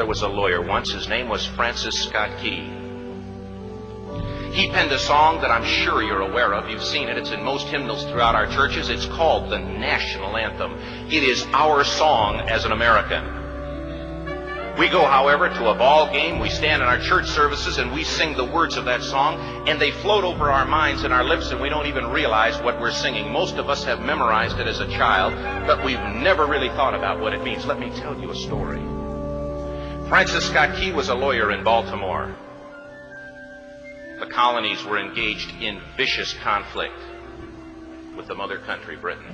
there was a lawyer once. His name was Francis Scott Key. He penned a song that I'm sure you're aware of. You've seen it. It's in most hymnals throughout our churches. It's called the national anthem. It is our song as an American. We go, however, to a ball game. We stand in our church services and we sing the words of that song, and they float over our minds and our lips, and we don't even realize what we're singing. Most of us have memorized it as a child, but we've never really thought about what it means. Let me tell you a story. Francis Scott Key was a lawyer in Baltimore. The colonies were engaged in vicious conflict with the mother country, Britain.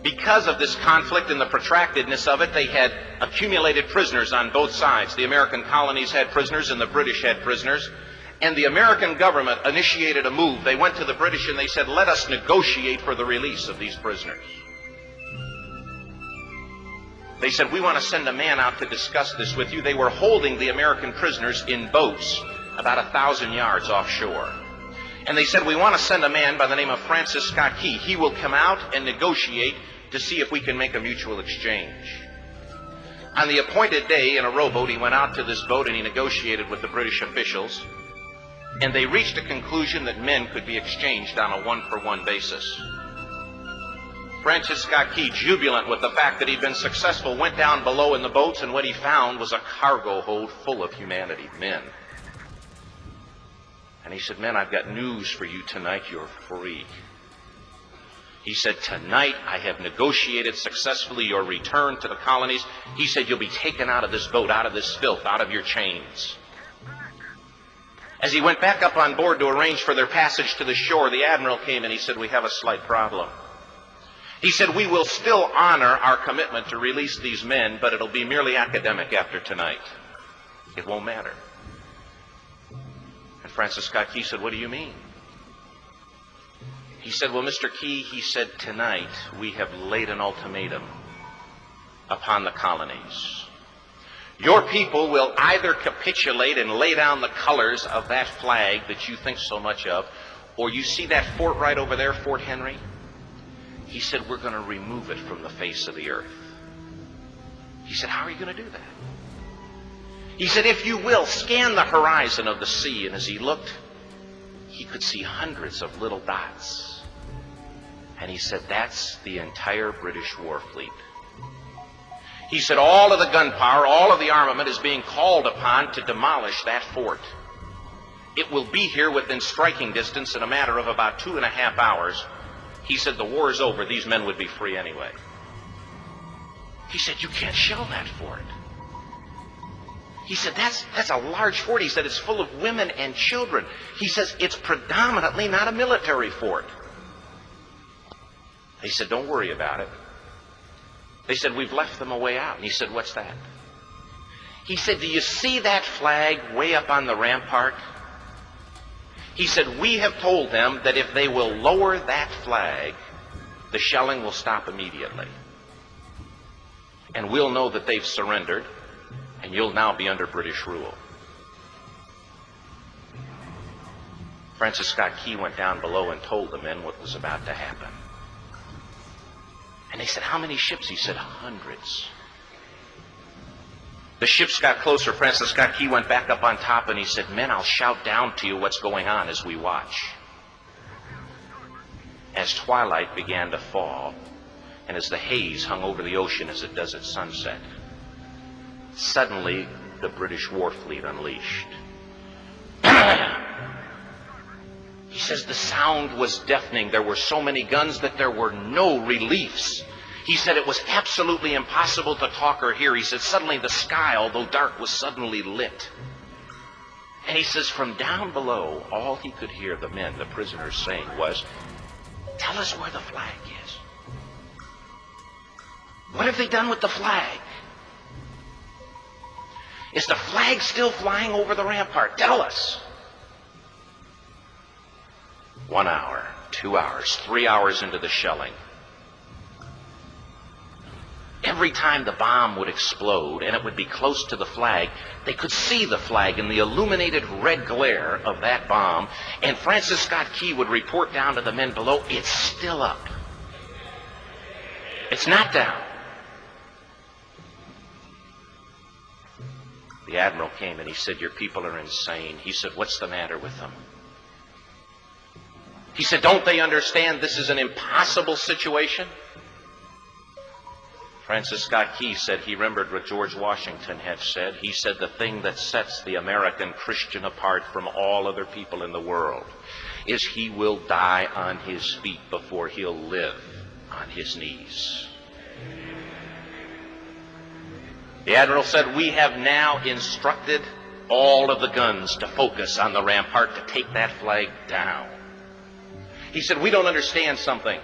Because of this conflict and the protractedness of it, they had accumulated prisoners on both sides. The American colonies had prisoners and the British had prisoners. And the American government initiated a move. They went to the British and they said, let us negotiate for the release of these prisoners. They said, we want to send a man out to discuss this with you. They were holding the American prisoners in boats about 1,000 yards offshore. And they said, we want to send a man by the name of Francis Scott Key. He will come out and negotiate to see if we can make a mutual exchange. On the appointed day, in a rowboat, he went out to this boat and he negotiated with the British officials. And they reached a conclusion that men could be exchanged on a one-for-one basis. Francis Scott Key, jubilant with the fact that he'd been successful, went down below in the boats, and what he found was a cargo hold full of humanity, men. And he said, men, I've got news for you tonight. You're free. He said, tonight I have negotiated successfully your return to the colonies. He said, you'll be taken out of this boat, out of this filth, out of your chains. As he went back up on board to arrange for their passage to the shore, the admiral came and he said, we have a slight problem. He said, we will still honor our commitment to release these men, but it'll be merely academic after tonight. It won't matter. Francis Scott Key said, what do you mean? He said, well, Mr. Key, he said, tonight we have laid an ultimatum upon the colonies. Your people will either capitulate and lay down the colors of that flag that you think so much of, or you see that fort right over there, Fort Henry? He said, we're going to remove it from the face of the earth. He said, how are you going to do that? He said, if you will, scan the horizon of the sea. And as he looked, he could see hundreds of little dots. And he said, that's the entire British war fleet. He said, all of the gunpowder, all of the armament is being called upon to demolish that fort. It will be here within striking distance in a matter of about 2.5 hours. He said, the war is over. These men would be free anyway. He said, you can't shell that fort. He said, that's a large fort. He said, it's full of women and children. He says, it's predominantly not a military fort. He said, don't worry about it. They said, we've left them a way out. And he said, what's that? He said, do you see that flag way up on the rampart? He said, we have told them that if they will lower that flag, the shelling will stop immediately. And we'll know that they've surrendered. And you'll now be under British rule. Francis Scott Key went down below and told the men what was about to happen. And they said, how many ships? He said, hundreds. The ships got closer. Francis Scott Key went back up on top and he said, men, I'll shout down to you what's going on as we watch. As twilight began to fall, and as the haze hung over the ocean as it does at sunset, suddenly, the British war fleet unleashed. He says the sound was deafening. There were so many guns that there were no reliefs. He said it was absolutely impossible to talk or hear. He said suddenly the sky, although dark, was suddenly lit. And he says from down below, all he could hear the men, the prisoners, saying was, tell us where the flag is. What have they done with the flag? Is the flag still flying over the rampart? Tell us. 1 hour, 2 hours, 3 hours into the shelling. Every time the bomb would explode and it would be close to the flag, they could see the flag in the illuminated red glare of that bomb. And Francis Scott Key would report down to the men below, it's still up. It's not down. The admiral came and he said, "Your people are insane." He said, "What's the matter with them?" He said, "Don't they understand this is an impossible situation?" Francis Scott Key said he remembered what George Washington had said. He said, "The thing that sets the American Christian apart from all other people in the world is he will die on his feet before he'll live on his knees." The admiral said, "We have now instructed all of the guns to focus on the rampart to take that flag down." He said, "We don't understand something.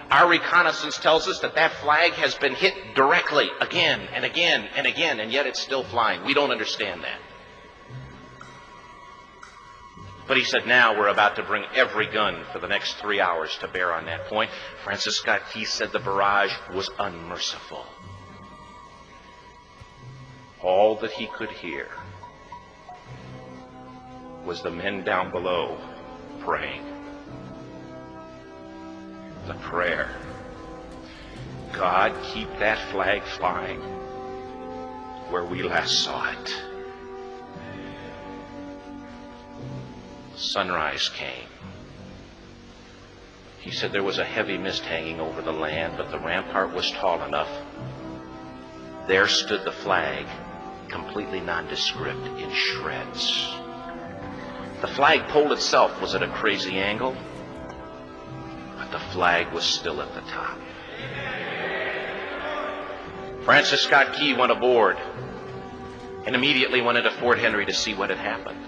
Our reconnaissance tells us that that flag has been hit directly again and again and again, and yet it's still flying. We don't understand that." But he said, "Now we're about to bring every gun for the next 3 hours to bear on that point." Francis Scott Key said the barrage was unmerciful. All that he could hear was the men down below praying. The prayer, "God, keep that flag flying where we last saw it." Sunrise came. He said there was a heavy mist hanging over the land, but the rampart was tall enough. There stood the flag, completely nondescript, in shreds. The flagpole itself was at a crazy angle, but the flag was still at the top. Francis Scott Key went aboard and immediately went into Fort Henry to see what had happened.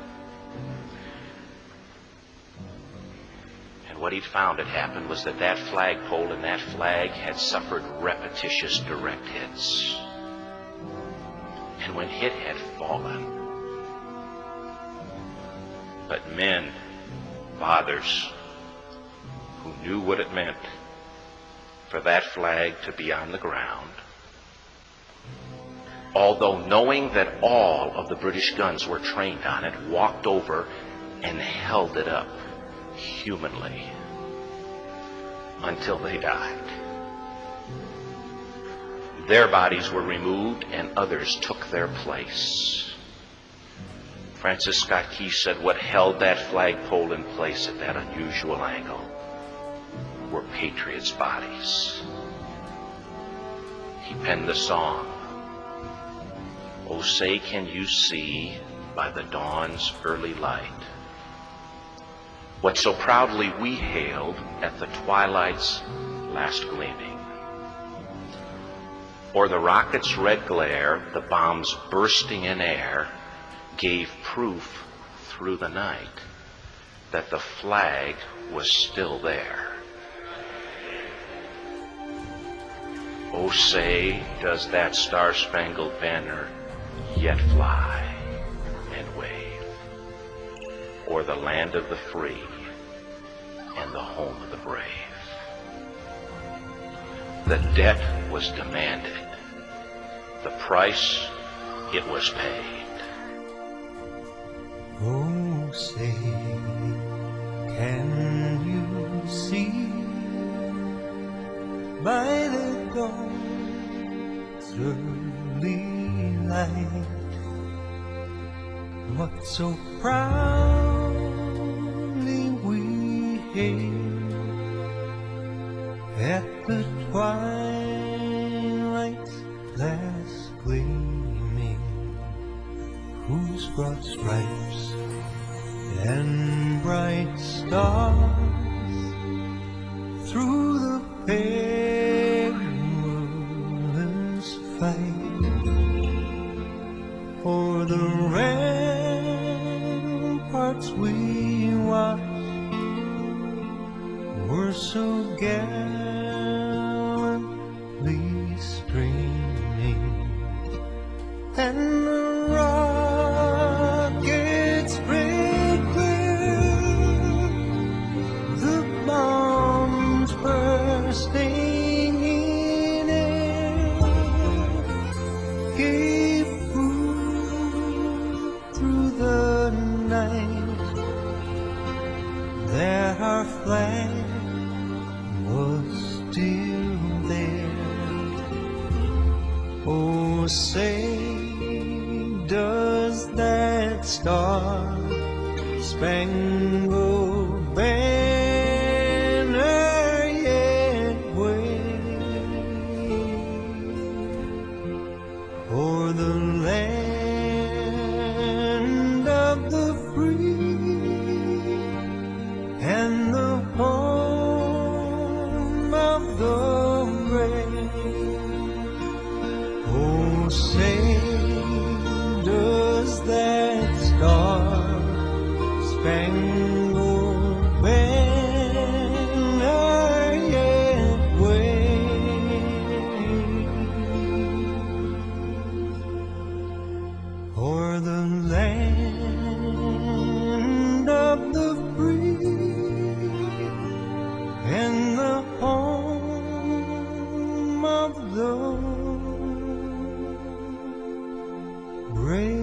And what he'd found had happened was that that flagpole and that flag had suffered repetitious direct hits. And when it had fallen, but men, fathers, who knew what it meant for that flag to be on the ground, although knowing that all of the British guns were trained on it, walked over and held it up humanly until they died. Their bodies were removed and others took their place. Francis Scott Key said what held that flagpole in place at that unusual angle were patriots' bodies. He penned the song, "Oh, say can you see by the dawn's early light what so proudly we hailed at the twilight's last gleaming? Or the rocket's red glare, the bombs bursting in air, gave proof through the night that the flag was still there. Oh, say, does that Star Spangled Banner yet fly and wave o'er the land of the free and the home of the brave?" The debt was demanded. The price, it was paid. Oh, say, can you see by the dawn's early light what so proudly we hailed at the twilight's last gleaming, whose broad stripes and bright stars through the perilous fight o'er the ramparts we watched were so gallantly streaming, and the rockets break clear, the bombs bursting in air gave proof through the night that our flag was still there. Oh, say, does Star Spangled Banner yet wave o'er the land of the free and the home of the brave. Oh, say does that Star Spangled Banner yet wave o'er the land of the free and the home of the brave?